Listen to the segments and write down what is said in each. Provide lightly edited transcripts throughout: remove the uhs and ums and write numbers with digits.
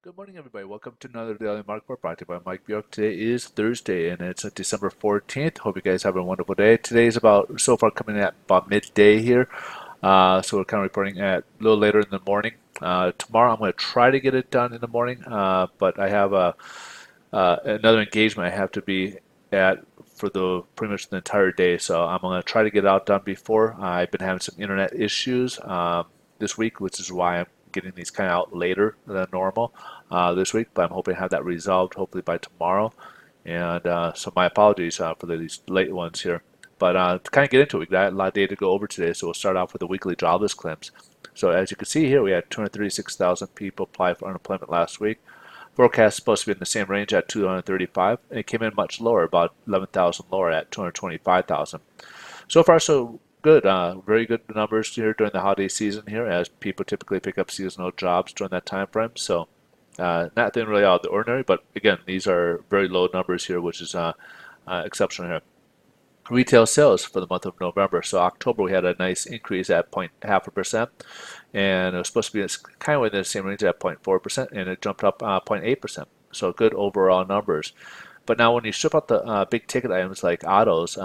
Good morning, everybody. Welcome to another Daily Market Report brought to you by Mike Bjork. Today is Thursday, and it's December 14th. Hope you guys have a wonderful day. Today is about, so far, coming at about midday here. So we're kind of reporting at a little later in the morning. Tomorrow, I'm going to try to get it done in the morning, but I have another engagement I have to be at for the pretty much the entire day. So I'm going to try to get it out done before. I've been having some internet issues this week, which is why I'm getting these kind of out later than normal this week, but I'm hoping to have that resolved hopefully by tomorrow. And so my apologies for these late ones here. But to kind of get into it, we got a lot of data to go over today, so we'll start off with the weekly jobless claims. So as you can see here, we had 236,000 people apply for unemployment last week. Forecast is supposed to be in the same range at 235, and it came in much lower, about 11,000 lower at 225,000. So far, so good. Very good numbers here during the holiday season here, as people typically pick up seasonal jobs during that time frame. So nothing really out of the ordinary, but again, these are very low numbers here, which is exceptional here. Retail sales for the month of November. So October we had a nice increase at 0.5%, and it was supposed to be kind of within the same range at 0.4%, and it jumped up 0.8%. So good overall numbers. But now when you strip out the big ticket items like autos,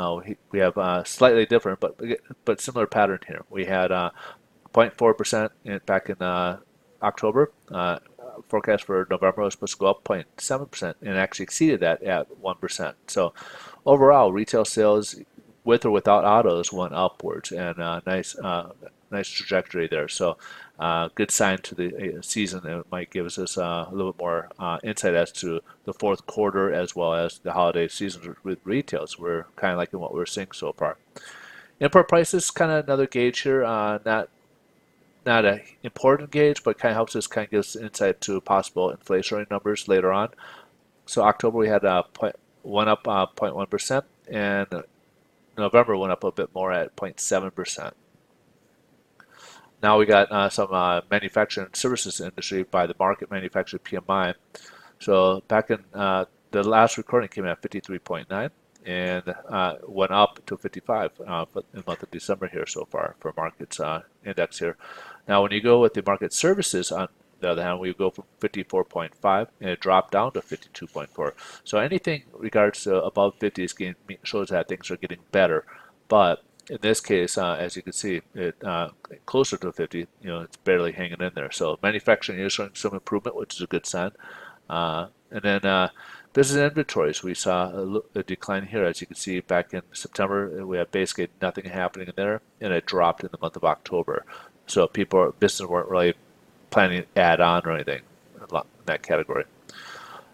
we have slightly different but similar pattern here. We had 0.4% back in October. Forecast for November was supposed to go up 0.7% and actually exceeded that at 1%. So overall, retail sales with or without autos went upwards, and nice trajectory there. So good sign to the season. It might give us a little bit more insight as to the fourth quarter as well as the holiday season with retail. So we're kind of liking what we're seeing so far. Import prices, kind of another gauge here. Not an important gauge, but kind of helps us kind of give us insight to possible inflationary numbers later on. So October we had went up 0.1%, and November went up a bit more at 0.7%. Now we got some manufacturing services industry by the market manufacturing PMI. So back in the last recording came at 53.9 and went up to 55 in the month of December here so far for markets index here. Now when you go with the market services on the other hand, we go from 54.5 and it dropped down to 52.4. So anything regards to above 50 shows that things are getting better. But in this case, as you can see, it closer to 50, it's barely hanging in there. So manufacturing is showing some improvement, which is a good sign. And then business inventories, we saw a decline here. As you can see, back in September, we had basically nothing happening in there, and it dropped in the month of October. So business weren't really planning to add on or anything in that category.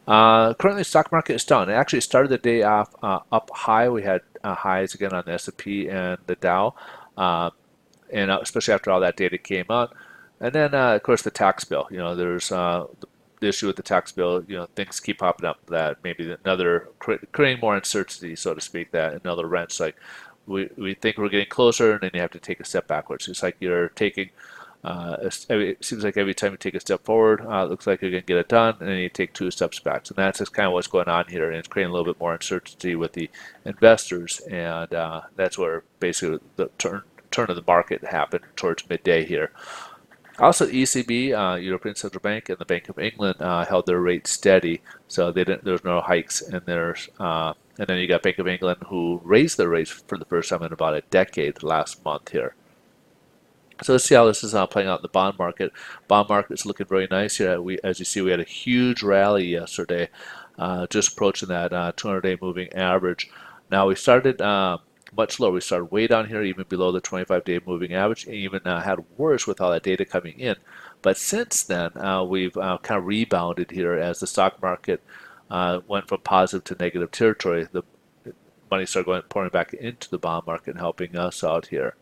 Currently, the stock market is down. It actually started the day off up high. We had highs again on the S&P and the Dow, and especially after all that data came out. And then, of course, the tax bill. There's the issue with the tax bill. Things keep popping up that maybe creating more uncertainty, so to speak, that another wrench. Like we think we're getting closer, and then you have to take a step backwards. It's like you're taking. It seems like every time you take a step forward, it looks like you're going to get it done, and then you take two steps back. So that's just kind of what's going on here, and it's creating a little bit more uncertainty with the investors, and that's where basically the turn of the market happened towards midday here. Also, ECB, European Central Bank, and the Bank of England held their rate steady, so there was no hikes in theirs. And then you got Bank of England who raised their rates for the first time in about a decade last month here. So let's see how this is playing out in the bond market. Bond market is looking very nice here. As you see, we had a huge rally yesterday, just approaching that 200-day moving average. Now we started much lower. We started way down here, even below the 25-day moving average, and even had worse with all that data coming in. But since then, we've kind of rebounded here as the stock market went from positive to negative territory. The money started pouring back into the bond market and helping us out here.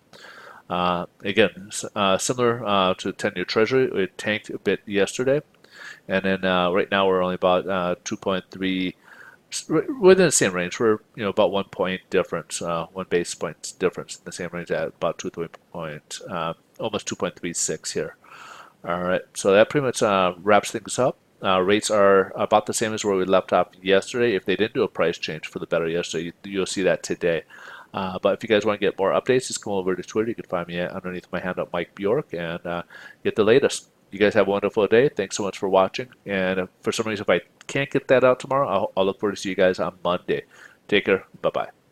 Again, similar to 10-year Treasury, it tanked a bit yesterday, and then right now we're only about 2.3, within the same range. We're about 1 point difference, 1 basis point difference in the same range at about almost 2.36 here. All right, so that pretty much wraps things up. Rates are about the same as where we left off yesterday. If they didn't do a price change for the better yesterday, you'll see that today. But if you guys want to get more updates, just come over to Twitter. You can find me underneath my handle, Mike Bjork, and get the latest. You guys have a wonderful day. Thanks so much for watching. And for some reason, if I can't get that out tomorrow, I'll look forward to see you guys on Monday. Take care. Bye bye.